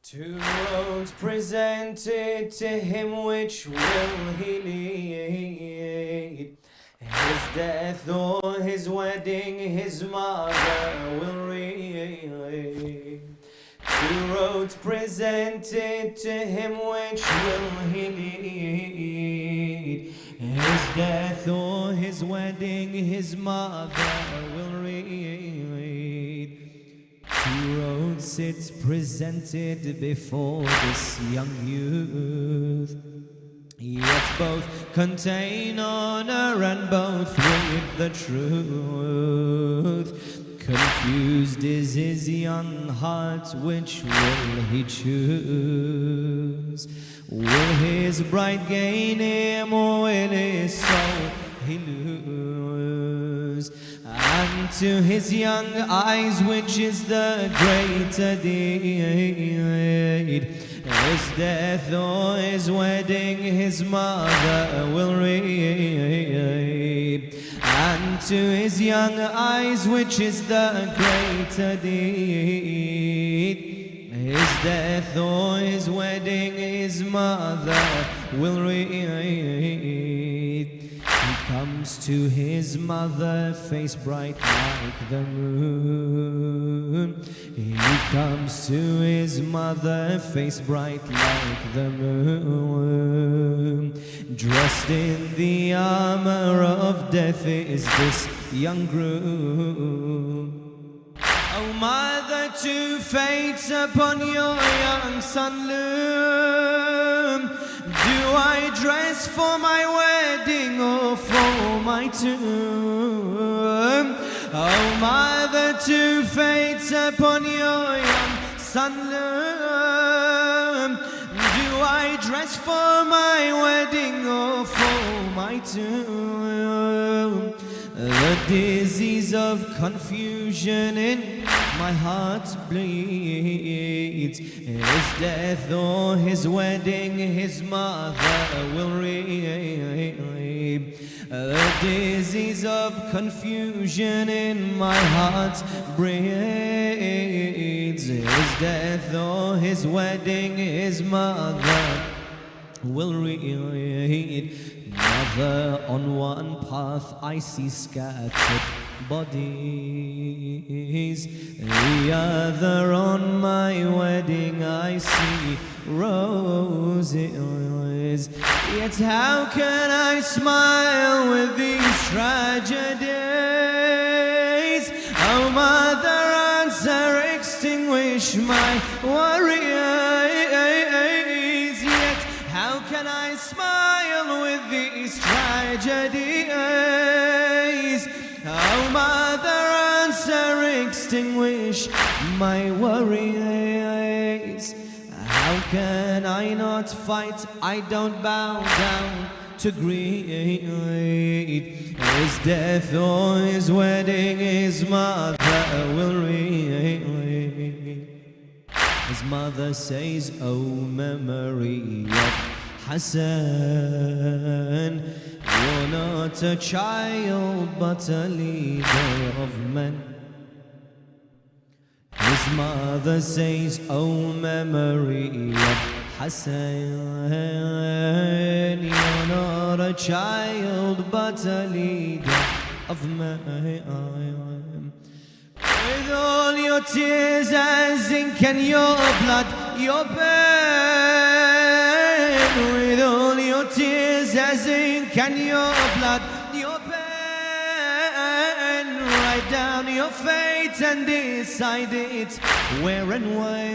Two roads presented to him, which will he lead? His death or his wedding, his mother will read. Two roads presented to him, which will he lead? His death or his wedding, his mother will read. Two roads it's presented before this young youth, yet both contain honor and both with the truth. Confused is his young heart, which will he choose? Will his bride gain him, or will his soul he lose? And to his young eyes, which is the greater deed? His death or his wedding, his mother will read. And to his young eyes, which is the greater deed? His death or his wedding, his mother will read. He comes to his mother, face bright like the moon. He comes to his mother, face bright like the moon. Dressed in the armor of death is this young groom. Oh mother, two fates upon your young son loom. Do I dress for my wedding or for my tomb? Oh mother, two fates upon your young son loom. Do I dress for my wedding or for my tomb? The disease of confusion in my heart bleeds. His death or his wedding, his mother will read. The disease of confusion in my heart breeds. His death or his wedding, his mother will read. Mother, on one path I see scattered bodies, the other on my wedding I see roses. Yet how can I smile with these tragedies? Oh mother, answer, extinguish my worries. Yet how can I smile with these tragedies? Oh mother, answer, extinguish my worries. How can I not fight? I don't bow down to greed. His death or his wedding, his mother will read. His mother says, oh memory of Hassan, you're not a child but a leader of men. His mother says, oh memory of Hassan, you're not a child but a leader of men. With all your tears as ink and your blood, your pen. With all your tears as ink and your blood, your pen. Write down your fate and decide it where and when.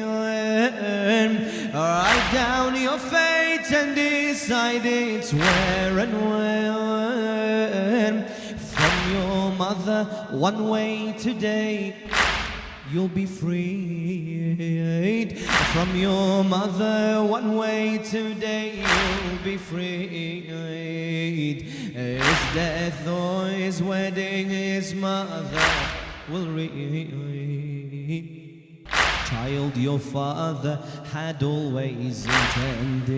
Write down your fate and decide it where and when. From your mother, one way today, you'll be freed. From your mother, one way today, you'll be freed. His death or his wedding, his mother will read. Child, your father had always intended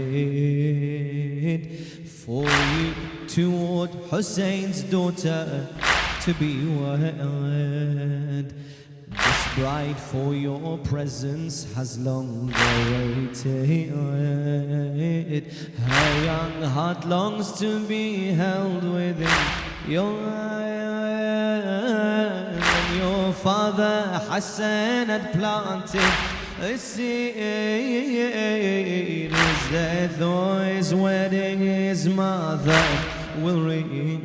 for you toward Hussein's daughter to be wed. This bride, for your presence has long awaited. Her young heart longs to be held within your arms. And your father Hassan had planted a seed. His death or his wedding, his mother will read.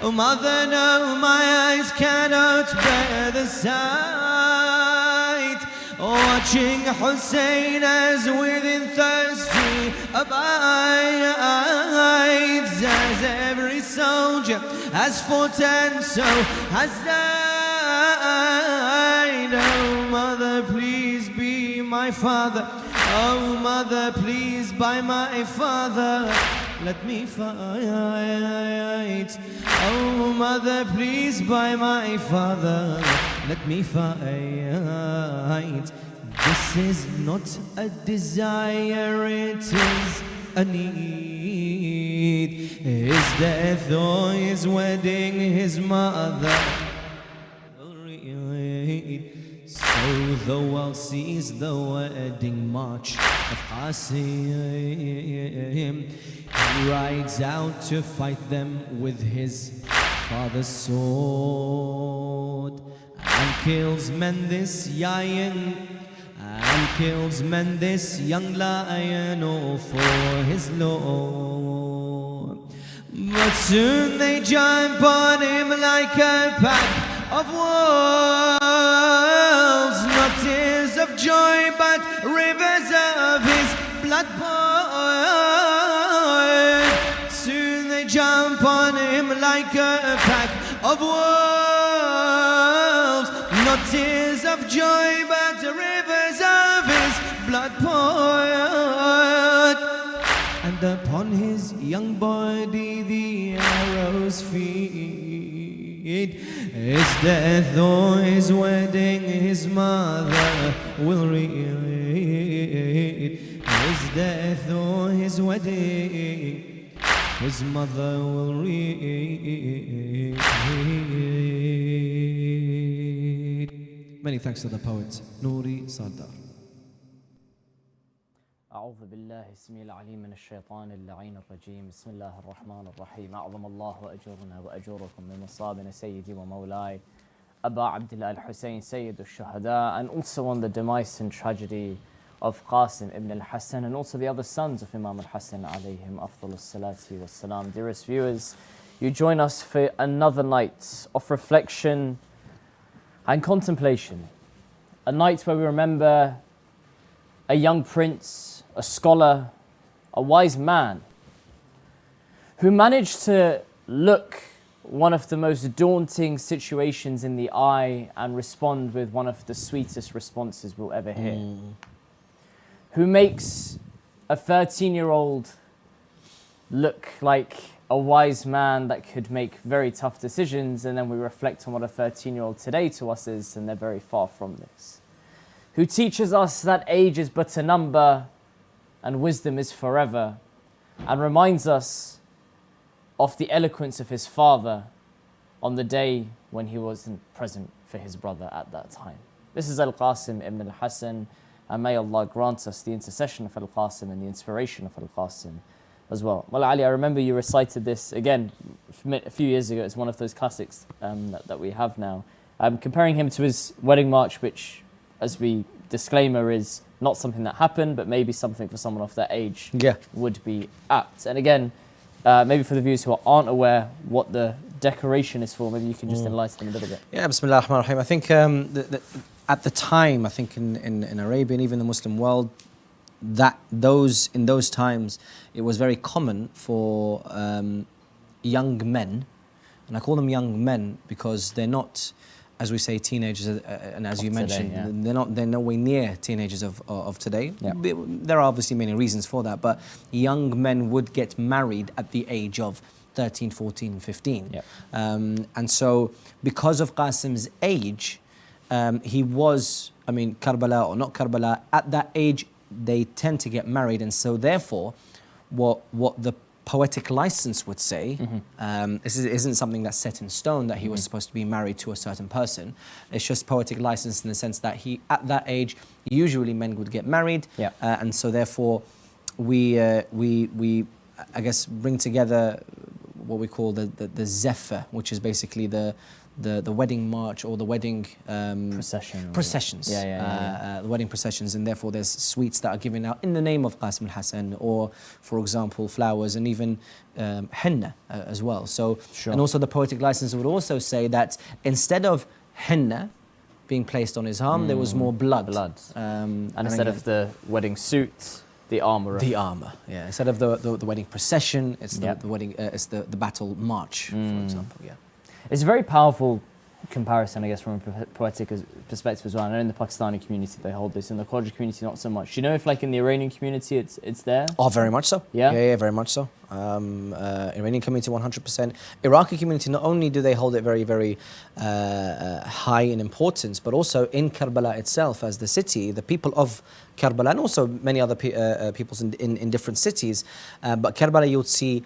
Oh mother, no, my eyes cannot bear the sight, watching Hussein as within thirsty abides, as every soldier has fought and so has died. Oh mother, please be my father. Oh mother, please by my father let me fight. Oh mother, please by my father let me fight. This is not a desire, it is a need. His death or his wedding, his mother will read. So the world sees the wedding march of Qasim. He rides out to fight them with his father's sword, and kills men this young lion, all for his Lord. But soon they jump on him like a pack of wolves, not tears of joy but rivers of his blood poured. Soon they jump on him like a pack of wolves, not tears of joy but rivers of his blood poured. And upon his young body the arrows feed. His death or his wedding, his mother will read. His death or his wedding, his mother will read. Many thanks to the poet Nouri Sardar. أعوذ بالله السميع العليم من الشيطان اللعين الرجيم. بسم الله الرحمن الرحيم. أعظم الله أجورنا وأجوركم من مصابنا سيدي ومولاي Aba Abdullah Al-Hussein Sayyid al-Shuhada, and also on the demise and tragedy of Qasim ibn al-Hassan, and also the other sons of Imam al-Hassan alayhim afdalus salati was salam. Dearest viewers, you join us for another night of reflection and contemplation. A night where we remember a young prince, a scholar, a wise man who managed to look one of the most daunting situations in the eye and respond with one of the sweetest responses we'll ever hear. Who makes a 13-year-old look like a wise man that could make very tough decisions, and then we reflect on what a 13-year-old today to us is, and they're very far from this. Who teaches us that age is but a number and wisdom is forever, and reminds us of the eloquence of his father on the day when he wasn't present for his brother at that time. This is Al-Qasim ibn al-Hassan, and may Allah grant us the intercession of Al-Qasim and the inspiration of Al-Qasim as well. Mulla Ali, I remember you recited this again a few years ago. It's one of those classics that we have now. Comparing him to his wedding march, which, as we disclaimer, is not something that happened, but maybe something for someone of that age would be apt. And again, maybe for the viewers who aren't aware what the decoration is for, maybe you can just enlighten them a little bit. Yeah, Bismillah ar-Rahman ar-Rahim. I think at the time, I think in Arabia and even the Muslim world, in those times, it was very common for young men, and I call them young men because they're not, as we say, teenagers, and as you mentioned, they're nowhere near teenagers of today. Yeah. There are obviously many reasons for that, but young men would get married at the age of 13, 14, 15. Yeah. And so because of Qasim's age, he was, Karbala or not Karbala, at that age, they tend to get married, and so therefore, what the poetic license would say, this isn't something that's set in stone that he was supposed to be married to a certain person. It's just poetic license in the sense that he, at that age, usually men would get married, and so therefore we I guess bring together what we call the zephyr, which is basically the wedding march or the wedding processions. The wedding processions, and therefore there's sweets that are given out in the name of Qasim al-Hasan, or for example flowers, and even henna as well. So and also the poetic license would also say that instead of henna being placed on his arm, there was more blood. And instead of the wedding suit, the armor. The armor, yeah. Instead of the wedding procession, it's the wedding. It's the battle march, for example. Yeah. It's a very powerful comparison, I guess, from a poetic perspective as well. I know in the Pakistani community they hold this, in the Khawaja community not so much. Do you know if, like, in the Iranian community it's there? Oh, very much so. Yeah, very much so. Iranian community 100%. Iraqi community, not only do they hold it very, very high in importance, but also in Karbala itself as the city, the people of Karbala, and also many other peoples in different cities. But Karbala, you'd see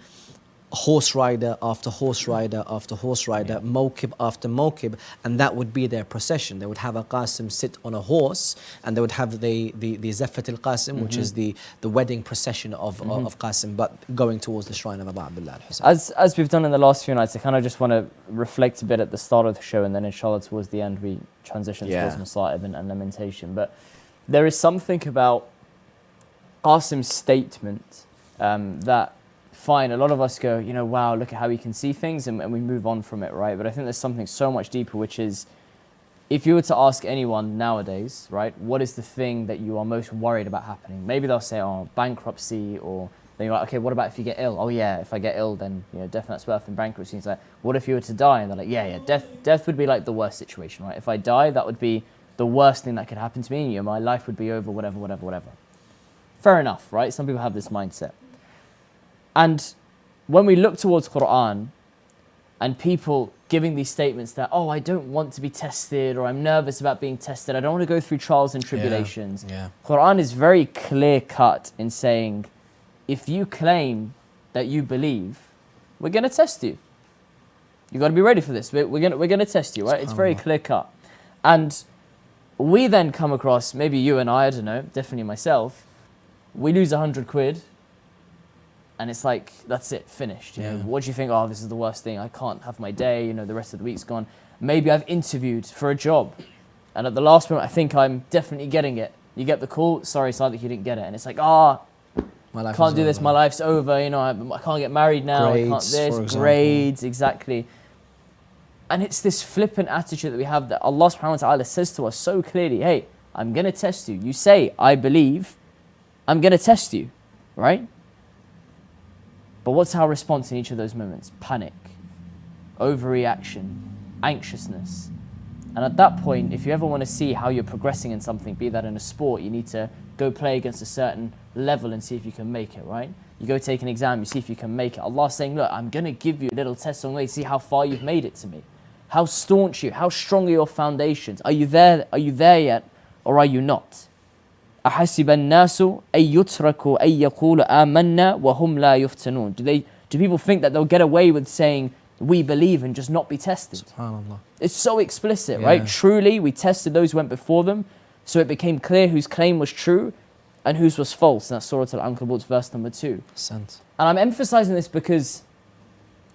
horse rider after horse rider after horse rider, mokib after mokib, and that would be their procession. They would have a Qasim sit on a horse, and they would have the Zafat al-Qasim, which is the wedding procession of Qasim, but going towards the shrine of Abu Abdullah al-Husayn. As we've done in the last few nights, I kind of just want to reflect a bit at the start of the show, and then inshallah towards the end we transition towards Masa'ib and lamentation. But there is something about Qasim's statement that, fine, a lot of us go, you know, wow, look at how he can see things, and we move on from it, right? But I think there's something so much deeper, which is, if you were to ask anyone nowadays, right, what is the thing that you are most worried about happening? Maybe they'll say, oh, bankruptcy, or then you're like, okay, what about if you get ill? Oh yeah, if I get ill, then, you know, death and birth and bankruptcy. It's like, what if you were to die? And they're like, yeah, death would be like the worst situation, right? If I die, that would be the worst thing that could happen to me, and, you know, my life would be over, whatever. Fair enough, right? Some people have this mindset. And when we look towards Quran and people giving these statements that, oh, I don't want to be tested, or I'm nervous about being tested, I don't want to go through trials and tribulations. Quran is very clear cut in saying, if you claim that you believe, we're going to test you. You've got to be ready for this. We're going to test you, right? It's very clear cut. And we then come across, maybe you and I don't know, definitely myself, we lose 100 quid. And it's like, that's it, finished. You know, what do you think? Oh, this is the worst thing. I can't have my day. You know, the rest of the week's gone. Maybe I've interviewed for a job, and at the last moment, I think I'm definitely getting it. You get the call. Sorry, Sadiq, you didn't get it. And it's like, my life can't do this. My life's over. You know, I can't get married now. Grades, I can't this. Grades, exactly. And it's this flippant attitude that we have that Allah subhanahu wa ta'ala says to us so clearly, hey, I'm going to test you. You say, I believe, I'm going to test you, right? But what's our response in each of those moments? Panic, overreaction, anxiousness. And at that point, if you ever want to see how you're progressing in something, be that in a sport, you need to go play against a certain level and see if you can make it, right? You go take an exam, you see if you can make it. Allah's saying, look, I'm going to give you a little test on the way, see how far you've made it to me. How staunch you, how strong are your foundations? Are you there yet, or are you not? أحسب الناس أن يتركوا أن يقولوا آمنا وهم لا يفتنون. Do people think that they'll get away with saying we believe and just not be tested? SubhanAllah. It's so explicit, right? Truly, we tested those who went before them, so it became clear whose claim was true and whose was false. And that's Surah Al-Ankabut, verse number 2. Sense. And I'm emphasizing this because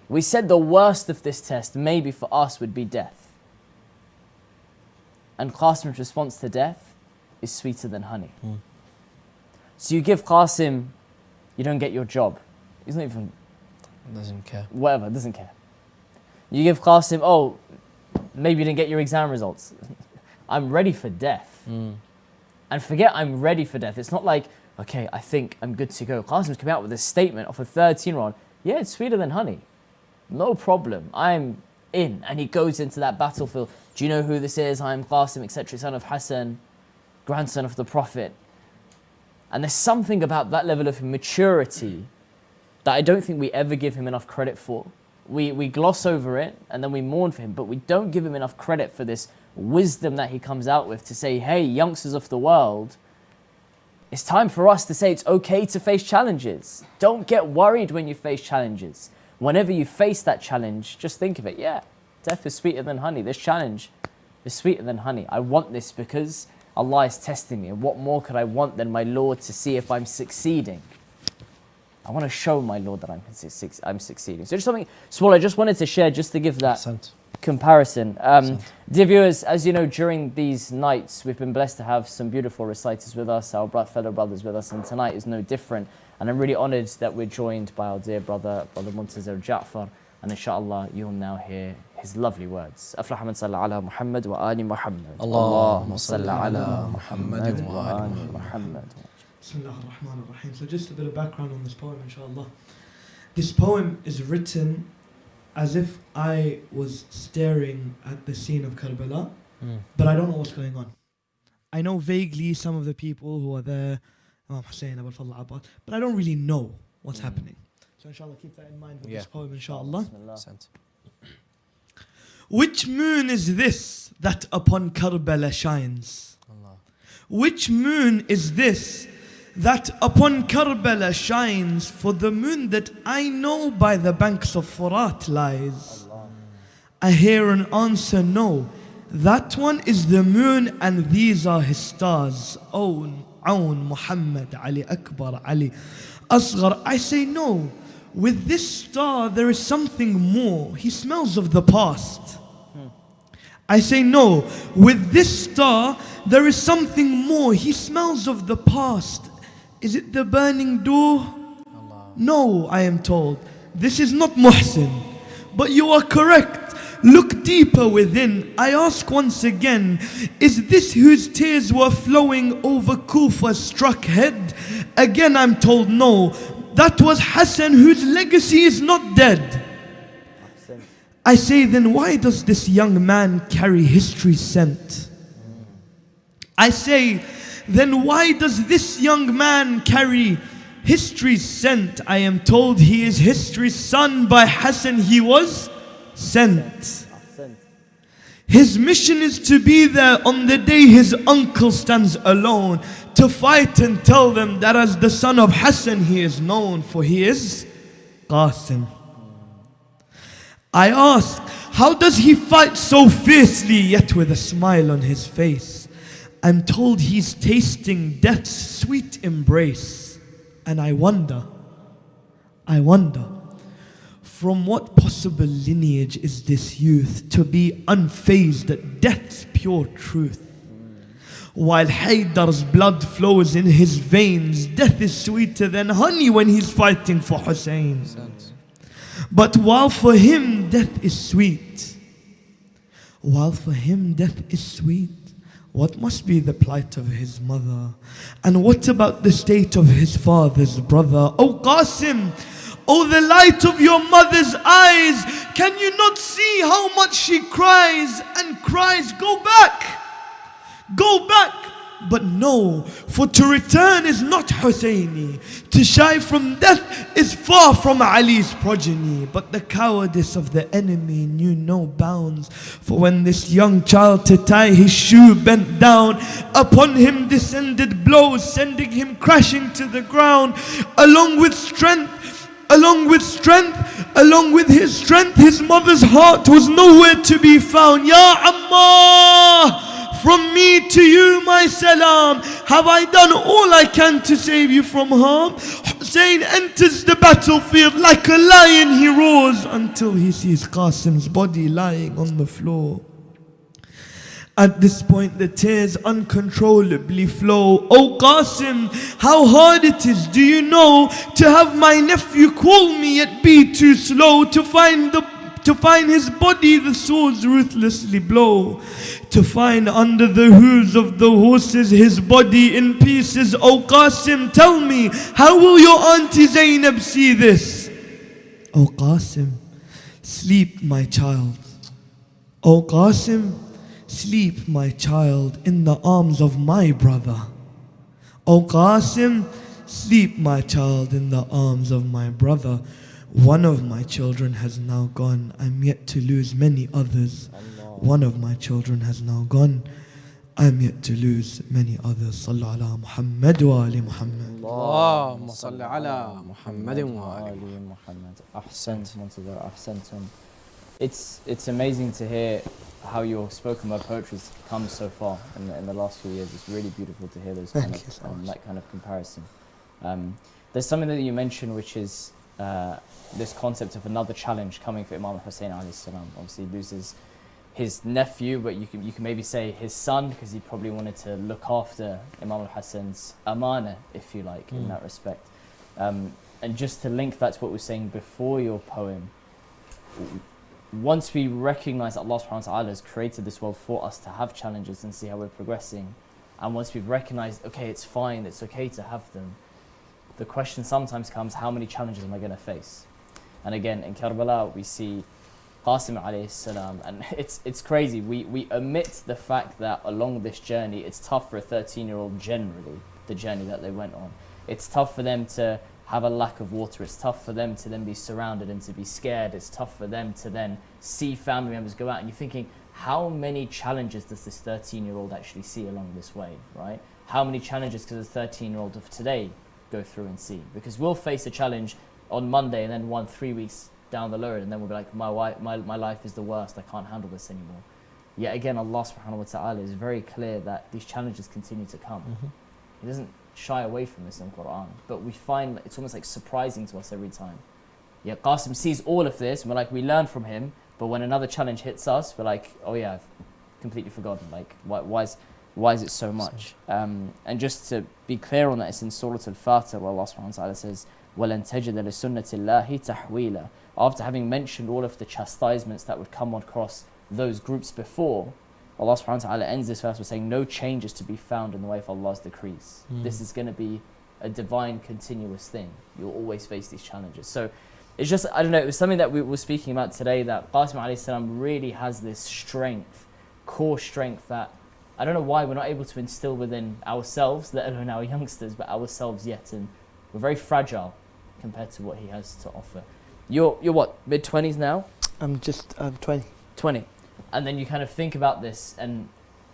we said the worst of this test, maybe for us, would be death. And Qasim's response to death is sweeter than honey. So you give Qasim, you don't get your job. He's not even... Doesn't care. Whatever, doesn't care. You give Qasim, oh, maybe you didn't get your exam results. I'm ready for death. And forget I'm ready for death. It's not like, okay, I think I'm good to go. Qasim's coming out with this statement of a 13-year-old. Yeah, it's sweeter than honey. No problem. I'm in. And he goes into that battlefield. Do you know who this is? I'm Qasim, etc., son of Hassan, grandson of the Prophet. And there's something about that level of maturity that I don't think we ever give him enough credit for. We gloss over it and then we mourn for him, but we don't give him enough credit for this wisdom that he comes out with to say, hey, youngsters of the world, It's time for us to say it's okay to face challenges. Don't get worried when you face challenges. Whenever you face that challenge, just think of it. Yeah, death is sweeter than honey. This challenge is sweeter than honey. I want this because Allah is testing me. And what more could I want than my Lord to see if I'm succeeding? I want to show my Lord that I'm succeeding. So just something small I just wanted to share just to give that comparison. Dear viewers, as you know, during these nights, we've been blessed to have some beautiful reciters with us, our fellow brothers with us, and tonight is no different. And I'm really honoured that we're joined by our dear brother Muntazir Ja'far, and inshallah you'll now hear his lovely words. أفلح من صلى على محمد وآل محمد. اللهم صل على محمد وآل محمد. Bismillah ar-Rahman ar-Rahim. So just a bit of background on this poem, inshallah. This poem is written as if I was staring at the scene of Karbala, but I don't know what's going on. I know vaguely some of the people who are there, Imam Hussein, Abu Fadl Abbas, but I don't really know what's happening. So inshallah keep that in mind with this poem, inshallah. Which moon is this that upon Karbala shines? Which moon is this that upon Karbala shines? For the moon that I know by the banks of Furat lies. I hear an answer, no, that one is the moon and these are his stars. Awn, Muhammad, Ali Akbar, Ali Asghar. I say no, with this star there is something more. He smells of the past. I say no, with this star there is something more. He smells of the past. Is it the burning door? No, I am told. This is not Muhsin. But you are correct. Look deeper within. I ask once again, is this whose tears were flowing over Kufa's struck head? Again I'm told no. That was Hassan whose legacy is not dead. I say then why does this young man carry history's scent? I say then why does this young man carry history's scent? I am told he is history's son. By Hassan he was sent. His mission is to be there on the day his uncle stands alone, to fight and tell them that as the son of Hassan he is known, for he is Qasim. I ask, how does he fight so fiercely yet with a smile on his face? I'm told he's tasting death's sweet embrace. And I wonder, from what possible lineage is this youth to be unfazed at death's pure truth? While Haydar's blood flows in his veins, death is sweeter than honey when he's fighting for Hussein. But while for him death is sweet, what must be the plight of his mother? And what about the state of his father's brother? Oh Qasim, oh the light of your mother's eyes, can you not see how much she cries and cries? Go back, go back. But no, for to return is not Husseini. To shy from death is far from Ali's progeny. But the cowardice of the enemy knew no bounds. For when this young child to tie his shoe bent down, upon him descended blows, sending him crashing to the ground. Along with his strength, his mother's heart was nowhere to be found. Ya Ammah! From me to you my salam. Have I done all I can to save you from harm? Hussein enters the battlefield like a lion he roars, until he sees Qasim's body lying on the floor. At this point the tears uncontrollably flow. Oh Qasim, how hard it is, do you know, to have my nephew call me yet be too slow, to find his body the swords ruthlessly blow, to find under the hooves of the horses his body in pieces. Oh Qasim, tell me, how will your auntie Zainab see this? Oh Qasim, sleep my child. Oh Qasim, sleep my child in the arms of my brother. Oh Qasim, sleep my child in the arms of my brother. One of my children has now gone. I'm yet to lose many others. One of my children has now gone. I am yet to lose many others. Sallu ala Muhammad wa ali Muhammad. اللهم صل على محمد وآل Muhammad. Ahsant, Montazar, ahsantum. It's amazing to hear how your spoken word poetry has come so far in the last few years. It's really beautiful to hear those kind of, that kind of comparison. There's something that you mentioned, which is this concept of another challenge coming for Imam Hussein alayhi salam. Obviously, he loses his nephew, but you can maybe say his son, because he probably wanted to look after Imam al-Hassan's amana, if you like, in that respect. And just to link that to what we were saying before your poem, once we recognize that Allah subhanahu wa ta'ala has created this world for us to have challenges and see how we're progressing, and once we've recognized, okay, it's fine, it's okay to have them, the question sometimes comes, how many challenges am I going to face? And again, in Karbala, we see Qasim alayhi salam, and it's crazy. We omit the fact that along this journey, it's tough for a 13-year-old generally, the journey that they went on. It's tough for them to have a lack of water. It's tough for them to then be surrounded and to be scared. It's tough for them to then see family members go out. And you're thinking, how many challenges does this 13-year-old actually see along this way, right? How many challenges does a 13-year-old of today go through and see? Because we'll face a challenge on Monday and then 3 weeks down the road, and then we'll be like, my life is the worst, I can't handle this anymore. Yet again, Allah subhanahu wa ta'ala is very clear that these challenges continue to come. He doesn't shy away from this in Quran, but we find it's almost like surprising to us every time. Yeah, Qasim sees all of this, and we're like, we learn from him, but when another challenge hits us, we're like, oh yeah, I've completely forgotten, like, why is it so much? And just to be clear on that, it's in Surah Al-Fatiha where Allah subhanahu wa ta'ala says, وَلَن تَجِدَ لِسُنَّةِ اللَّهِ تَحْوِيلًا. After having mentioned all of the chastisements that would come across those groups before, Allah subhanahu wa ta'ala ends this verse with saying, no change is to be found in the way of Allah's decrees. This is going to be a divine continuous thing. You'll always face these challenges. So it's just, I don't know, it was something that we were speaking about today, that Qasim alayhi salam really has this strength, core strength, that I don't know why we're not able to instill within ourselves, let alone our youngsters, but ourselves yet. And we're very fragile compared to what he has to offer. You're what, mid-20s now? I'm 20. 20. And then you kind of think about this, and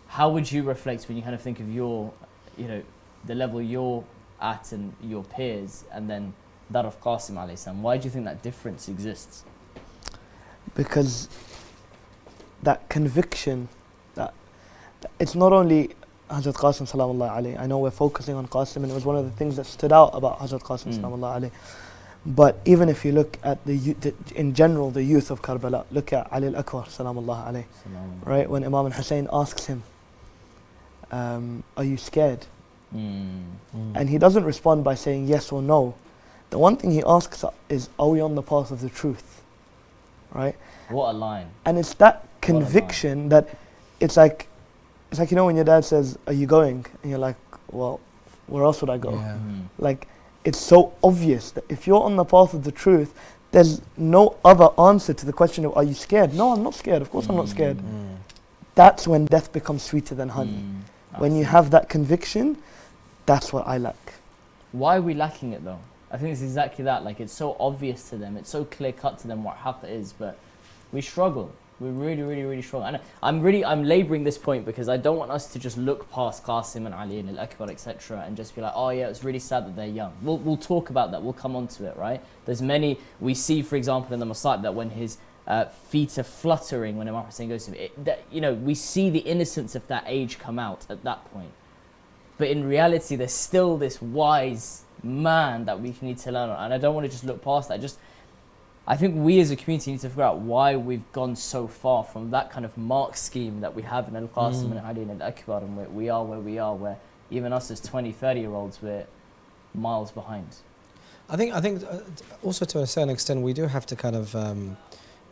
how would you reflect when you kind of think of your, the level you're at and your peers, and then that of Qasim alayhi salam? Why do you think that difference exists? Because that conviction, that it's not only Hazrat Qasim salamullah alayhi. I know we're focusing on Qasim, and it was one of the things that stood out about Hazrat Qasim salamullah alayhi. But even if you look at in general, the youth of Karbala, look at Ali al-Akbar salamullah alayhi. Right, when Imam Hussein asks him, are you scared? And he doesn't respond by saying yes or no. The one thing he asks is, are we on the path of the truth? Right? What a line. And it's that conviction that it's like when your dad says, are you going? And you're like, well, where else would I go? Yeah. Like, it's so obvious that if you're on the path of the truth, there's no other answer to the question of, are you scared? No, I'm not scared. Of course I'm not scared. That's when death becomes sweeter than honey. When you have that conviction, that's what I lack. Why are we lacking it though? I think it's exactly that. Like, it's so obvious to them, it's so clear cut to them what haqq is, but we struggle. We really, really, really struggle. And I'm labouring this point because I don't want us to just look past Qasim and Ali and Al-Akbar, etc., and just be like, oh yeah, it's really sad that they're young. We'll talk about that. We'll come on to it, right? There's many, we see, for example, in the Masa'ib, that when his feet are fluttering when Imam Hussein goes to him, we see the innocence of that age come out at that point. But in reality, there's still this wise man that we need to learn on. And I don't want to just look past that. I think we as a community need to figure out why we've gone so far from that kind of mark scheme that we have in Al-Qasim and Ali and Al-Akbar, and we are where we are, where even us as 20, 30-year-olds, we're miles behind. I think also to a certain extent we do have to kind of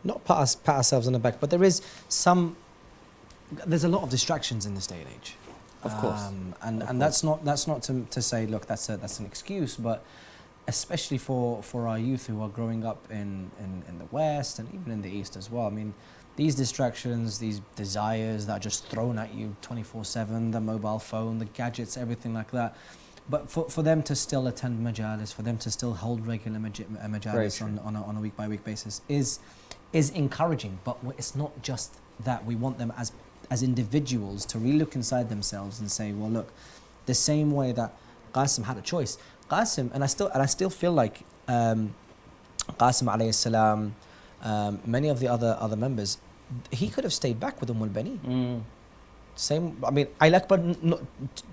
not pat ourselves on the back, but there's a lot of distractions in this day and age. Of course. And that's not to say, look, that's an excuse, but especially for our youth who are growing up in the West and even in the East as well. I mean, these distractions, these desires that are just thrown at you 24/7, the mobile phone, the gadgets, everything like that. But for them to still attend majalis, for them to still hold regular majalis on a week-by-week basis is encouraging. But it's not just that. We want them as as individuals to really look inside themselves and say, well, look, the same way that Qasim had a choice. Qasim, and I still feel like Qasim alayhi salam, many of the other members, he could have stayed back with al-Bani. Same, I mean, Ali Akbar,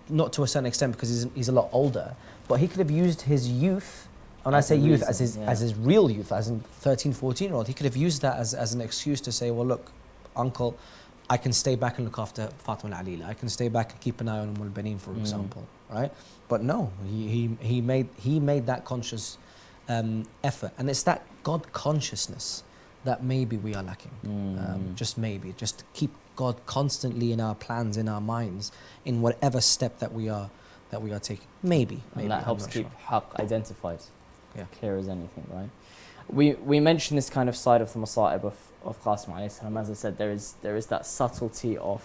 not to a certain extent because he's a lot older, but he could have used his youth, when I say youth, as his real youth, as in 13, 14-year-old, he could have used that as an excuse to say, well, look, uncle, I can stay back and look after Fatima al-Alila. I can stay back and keep an eye on al-Banin, for example, right? But no, he made that conscious effort, and it's that God consciousness that maybe we are lacking. Just maybe, just to keep God constantly in our plans, in our minds, in whatever step that we are taking. Maybe. And that helps keep haqq identified, Yeah. clear as anything, right? We mentioned this kind of side of the masa'ib of Qasim alayhi salam. As I said, there is that subtlety of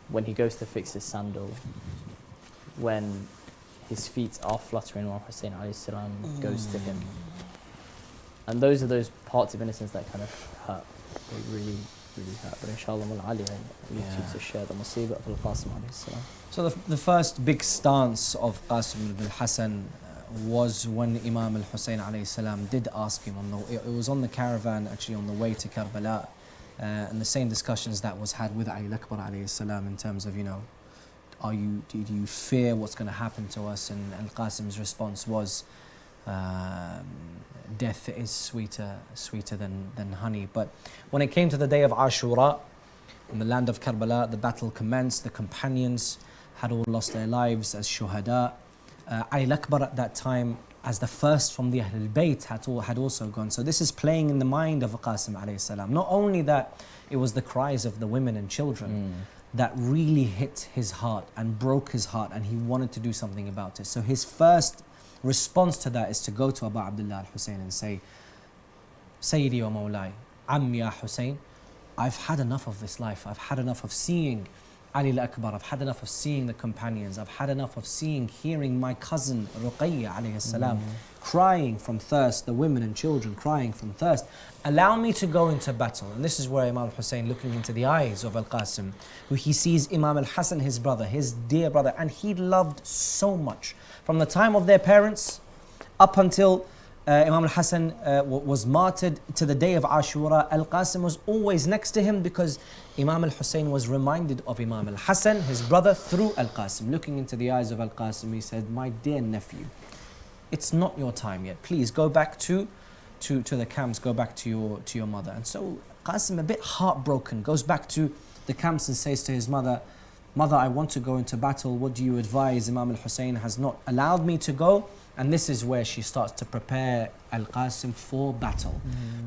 when he goes to fix his sandal, when his feet are fluttering while Hussein alayhi salam goes to him. And those are those parts of innocence that kind of hurt. They really, really hurt. But inshallah, Mulla Ali, I need you to share the musibah of Al-Qasim alayhi salam. So the first big stance of Qasim ibn al-Hasan was when Imam al-Hussein alayhi salam did ask him, it was on the caravan actually on the way to Karbala, and the same discussions that was had with Ali Akbar alayhi salam in terms of, do you fear what's going to happen to us? And Al-Qasim's response was, death is sweeter than honey. But when it came to the day of Ashura, in the land of Karbala, the battle commenced. The companions had all lost their lives as shuhada. Ali Akbar at that time, as the first from the Ahlul Bayt, had also gone. So this is playing in the mind of Qasim alayhi salam. Not only that, it was the cries of the women and children that really hit his heart and broke his heart, and he wanted to do something about it. So his first response to that is to go to Abu Abdullah al-Hussein and say, Sayyidi wa Mawlai, Ammi ya Hussein, I've had enough of this life. I've had enough of seeing Ali al-Akbar. I've had enough of seeing the companions. I've had enough of hearing my cousin Ruqayya alayhi salam crying from thirst, the women and children crying from thirst. Allow me to go into battle. And this is where Imam Hussein, looking into the eyes of Al-Qasim, who he sees Imam al-Hasan, his brother, his dear brother, and he loved so much. From the time of their parents up until Imam al-Hasan was martyred to the day of Ashura, Al-Qasim was always next to him because Imam al-Hussein was reminded of Imam al-Hasan, his brother, through Al-Qasim. Looking into the eyes of Al-Qasim, he said, my dear nephew, it's not your time yet. Please go back to the camps, go back to your mother. And so Qasim, a bit heartbroken, goes back to the camps and says to his mother, Mother, I want to go into battle. What do you advise? Imam al-Hussein has not allowed me to go. And this is where she starts to prepare Al-Qasim for battle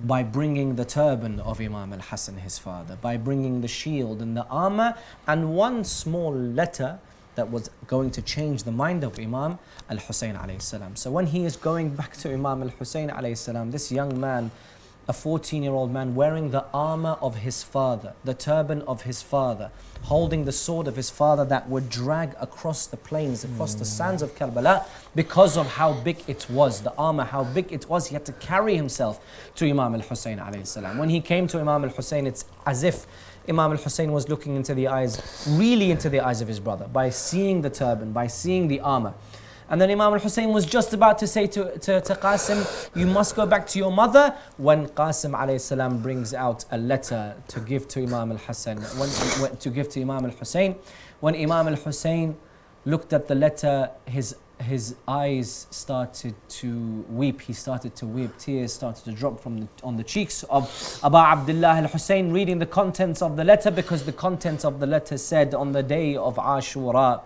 by bringing the turban of Imam al-Hasan, his father, by bringing the shield and the armor, and one small letter that was going to change the mind of Imam al-Hussein alayhi salam. So when he is going back to Imam al-Hussein alayhi salam, this young man, a 14-year-old man wearing the armor of his father, the turban of his father, holding the sword of his father that would drag across the plains, across the sands of Karbala, because of how big it was, the armor, how big it was. He had to carry himself to Imam al-Hussein alayhi salam. When he came to Imam al-Hussein, it's as if Imam al-Hussein was looking into the eyes, really into the eyes of his brother, by seeing the turban, by seeing the armor. And then Imam al-Hussein was just about to say to Qasim, you must go back to your mother, when Qasim alayhi salam brings out a letter to give to Imam al-Hasan, to give to Imam al-Hussein. When Imam al-Hussein looked at the letter, his eyes started to weep. He started to weep. Tears started to drop on the cheeks of Abu Abdullah al-Hussein, reading the contents of the letter, because the contents of the letter said, on the day of Ashura,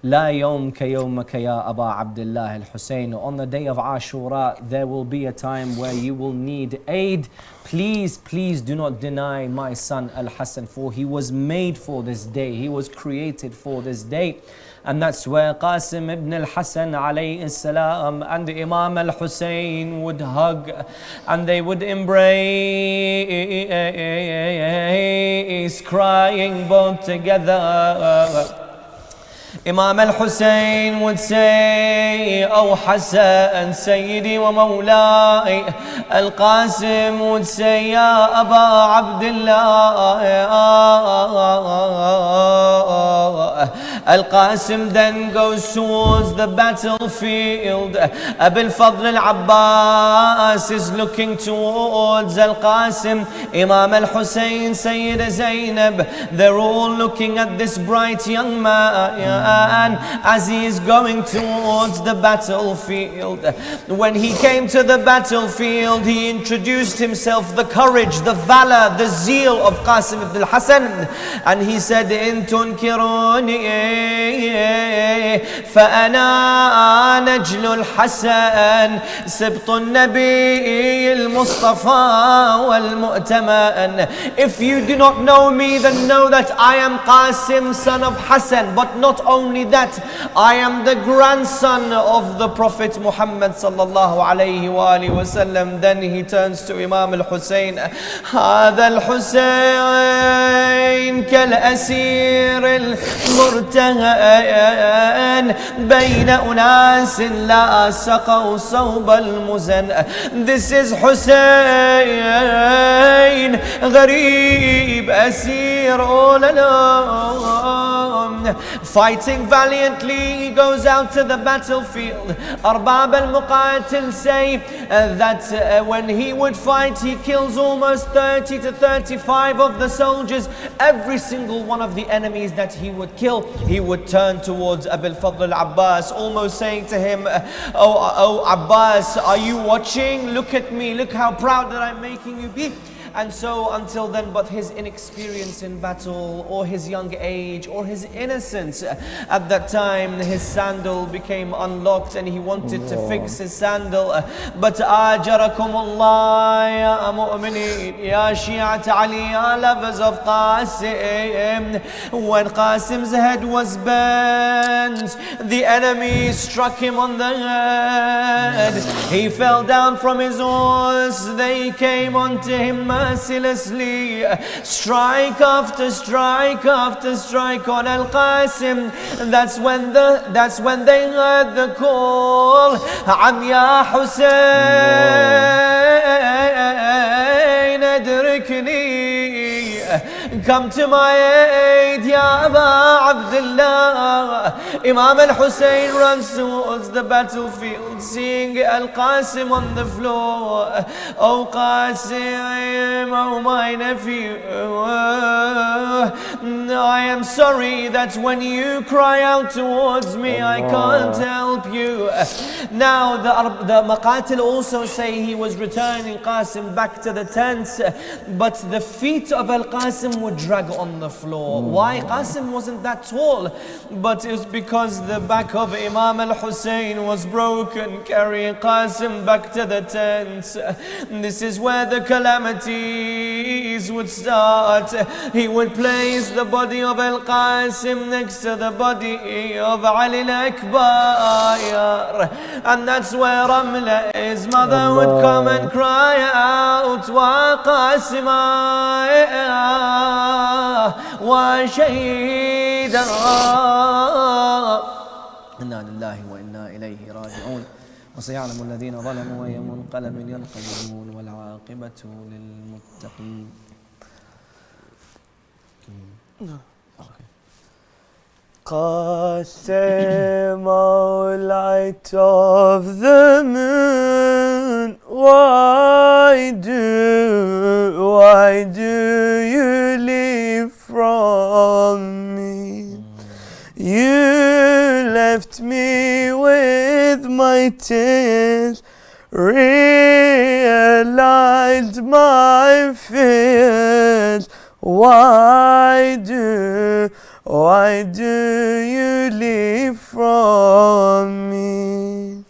La yawm ka yawmaka ya Aba Abdullah al-Hussein. On the day of Ashura, there will be a time where you will need aid. Please, please do not deny my son al-Hasan, for he was made for this day. He was created for this day. And that's where Qasim ibn al-Hasan alayhi salam and Imam al-Hussein would hug, and they would embrace, crying both together. Imam Al-Hussein would say, "Oh Hassan, Sayyidi wa Mawlai." Al-Qasim would say, "Ya Aba Abdullah." Al-Qasim then goes towards the battlefield. Abil Fadl al-Abbas is looking towards Al-Qasim. Imam Al-Hussein, Sayyida Zainab, they're all looking at this bright young man as he is going towards the battlefield. When he came to the battlefield, he introduced himself, the courage, the valor, the zeal of Qasim ibn al-Hasan, and he said, "In tunkiruni فأنا نجل الحسن سبط النبي المصطفى والمؤتمن." If you do not know me, then know that I am Qasim, son of Hassan. But not only that, I am the grandson of the Prophet Muhammad sallallahu alayhi wa alihi wasallam. Then he turns to Imam al-Hussein. هذا الحسين كالأسير المرتهن بين أناس لا سقوا صوب المزن. This is Hussein, غريب أسير all alone, fighting valiantly. He goes out to the battlefield. Arbab al-Muqatil say that when he would fight, he kills almost 30 to 35 of the soldiers. Every single one of the enemies that he would kill, he would turn towards Abil Fadl al-Abbas, almost saying to him, oh Abbas, are you watching? Look at me, look how proud that I'm making you be. And so until then, but his inexperience in battle, or his young age, or his innocence at that time, his sandal became unlocked and he wanted to fix his sandal. But ajarakumullah ya mu'minin, ya Shi'at Ali, ya lovers of Qasim, when Qasim's head was bent, the enemy struck him on the head. He fell down from his horse. They came onto him mercilessly, strike after strike after strike on Al-Qasim. That's when they heard the call, "Am ya Hussein, adrikni, come to my aid, ya Aba Abdullah." Imam al-Hussein runs towards the battlefield, seeing Al-Qasim on the floor. "Oh Qasim, oh my nephew, I am sorry that when you cry out towards me, I can't help you." Now the Maqatil also say he was returning Qasim back to the tent, but the feet of Al-Qasim would drag on the floor. Why? Qasim wasn't that tall, but it was because the back of Imam al-Hussein was broken, carrying Qasim back to the tent. This is where the calamities would start. He would place the body of Al-Qasim next to the body of Ali al-Akbar, and that's where Ramla, his mother, would come and cry out, "Wa Qasima wa shahida." إنا لله وإنا إليه راجعون وسيعلم الذين ظلموا أي منقلب ينقلبون والعاقبة للمتقين. Qasim, O light of the moon, why do you leave from me? You left me with my tears, realized my fears. Why do you leave from me?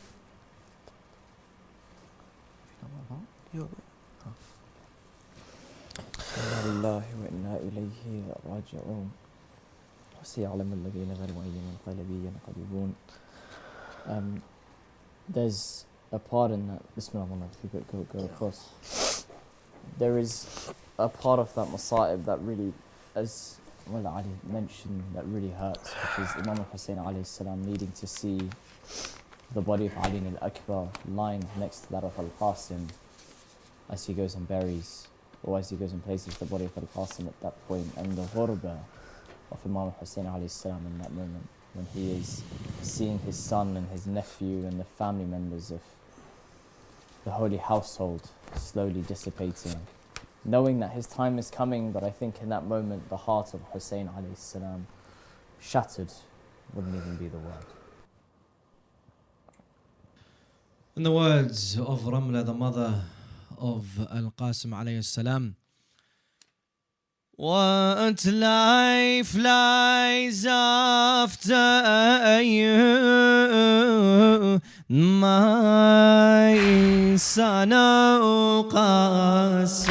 إنا لله وإنا إليه راجعون وسيعلم الذين ظلموا أي منقلب ينقلبون. There's a part in that. Bismillah, if you go across. There is a part of that masa'ib that really, as Mulla Ali mentioned that really hurts, which is Imam Hussein alayhi salam needing to see the body of Ali al-Akbar lying next to that of Al-Qasim as he goes and buries, or as he goes and places the body of Al-Qasim at that point, and the ghurba of Imam Hussein alayhi salam in that moment, when he is seeing his son and his nephew and the family members of the holy household slowly dissipating, knowing that his time is coming. But I think in that moment the heart of Hussein alayhi salam shattered wouldn't even be the word. In the words of Ramla, the mother of Al-Qasim alayhi salam, what life lies after you, my son Al-Qasim.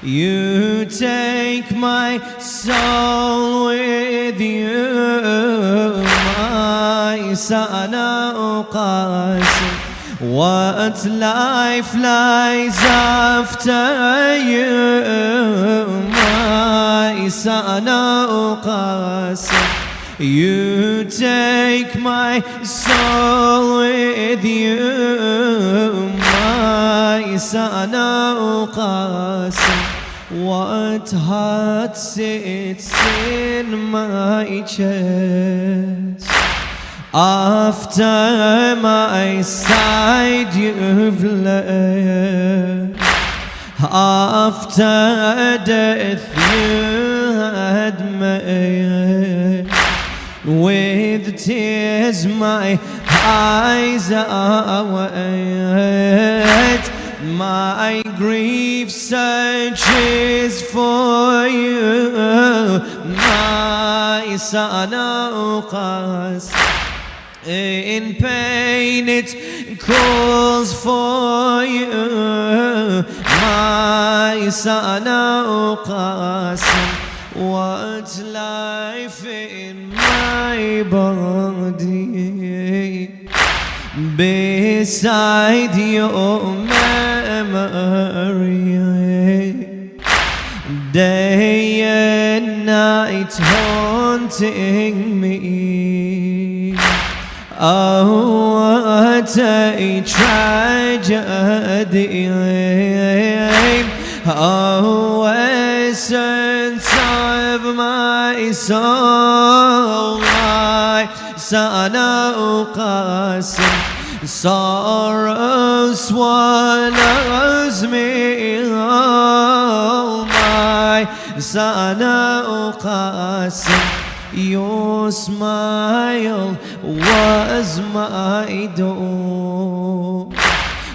You take my soul with you, my son Al-Qasim. What life lies after you, my son Al-Qasim. You take my soul with you, my son Al-Qasim. What heart sits in my chest? After my side you've left, after death you had made. With tears my eyes are wet, my grief searches for you, my son Al-Qasim. In pain it calls for you, my son Al-Qasim. What life in my body beside your memory, day and night haunting me. Oh, what a tragedy. Oh, essence of my soul, my son Al-Qasim. Sorrow swallows me whole, my son Al-Qasim. Your smile was my door.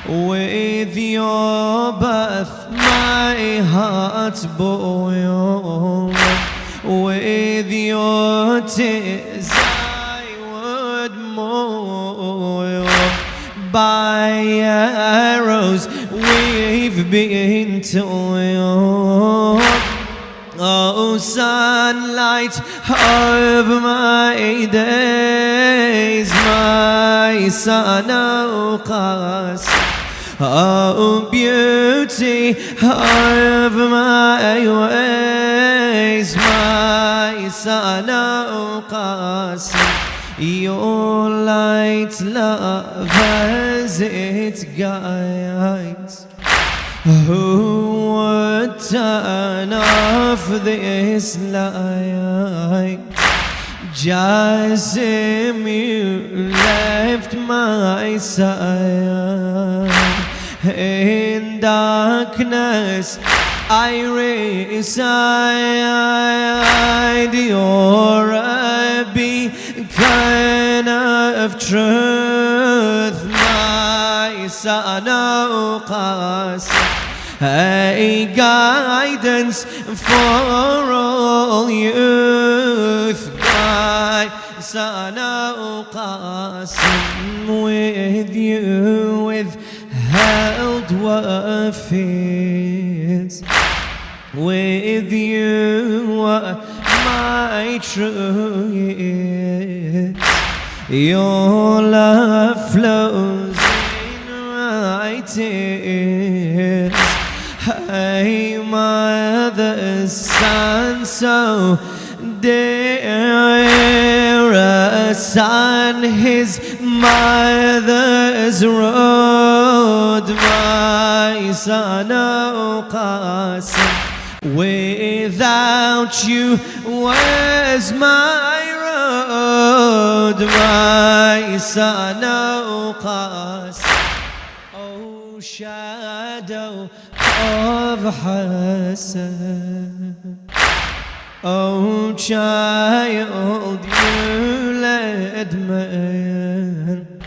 With your birth my heart boiled. With your tears I would moil. By arrows we've been toiled. Oh, sunlight of my days, my son Al-Qasim. Oh, beauty of my ways, my son Al-Qasim. Your light, love, as it guides. Who would turn off this light? Jasim, you left my side. In darkness I reside. You're a beacon of truth, my son Al-Qasim. A guidance for all youth, my son Al-Qasim. With you withheld were fears, with you were my true years. Your love flows in my tears. Hey, mother's son, so dear son his mother's road, my son Al-Qasim. Without you, where's my road, my son Al-Qasim? Oh, shadow of Hassan, oh child, you led man.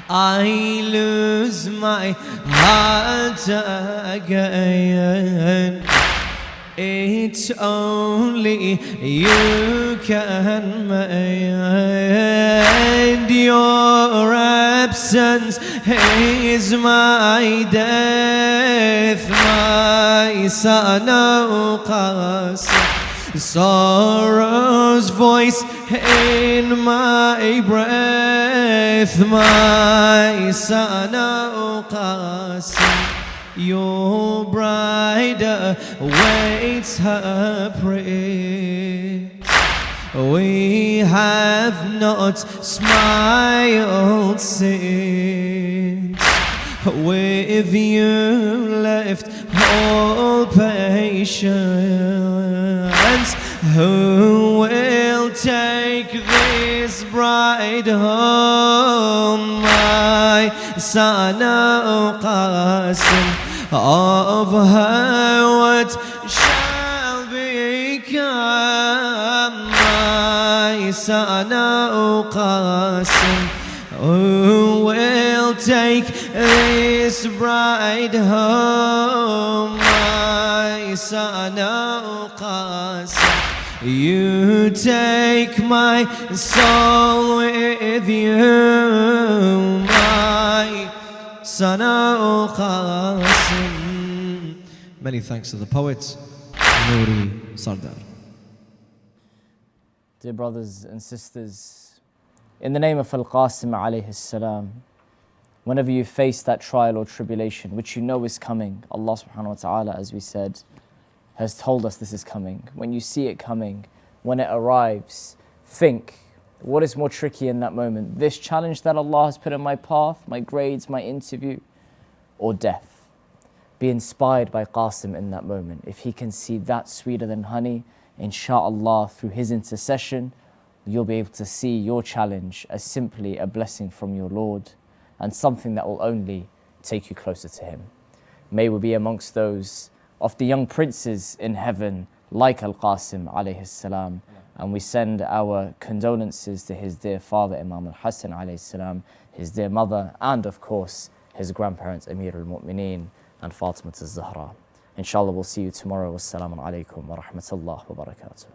I lose my heart again. It's only you can mend. Your absence is my death, my son Al-Qasim. Sorrow's voice in my breath, my son Al-Qasim. Your bride awaits her praise. We have not smiled since with you left all patience. Who will take this bride home, my son Al-Qasim? Of her what shall become, my son Al-Qasim? Who will take this bride home, my son Al-Qasim? You take my soul with you, my son Al-Qasim. Many thanks to the poet, Nouri Sardar. Dear brothers and sisters, in the name of Al-Qasim alayhi salam, whenever you face that trial or tribulation, which you know is coming, Allah subhanahu wa ta'ala, as we said, has told us this is coming. When you see it coming, when it arrives, think, what is more tricky in that moment? This challenge that Allah has put in my path, my grades, my interview, or death? Be inspired by Qasim in that moment. If he can see that sweeter than honey, inshallah, through his intercession, you'll be able to see your challenge as simply a blessing from your Lord and something that will only take you closer to him. May we be amongst those of the young princes in heaven like Al-Qasim alayhi salam, and we send our condolences to his dear father Imam Hussein alayhi salam, his dear mother, and of course his grandparents Amir al-Mu'mineen and Fatima al-Zahra. Inshallah we'll see you tomorrow. Wassalamu alaikum wa rahmatullah wa barakatuh.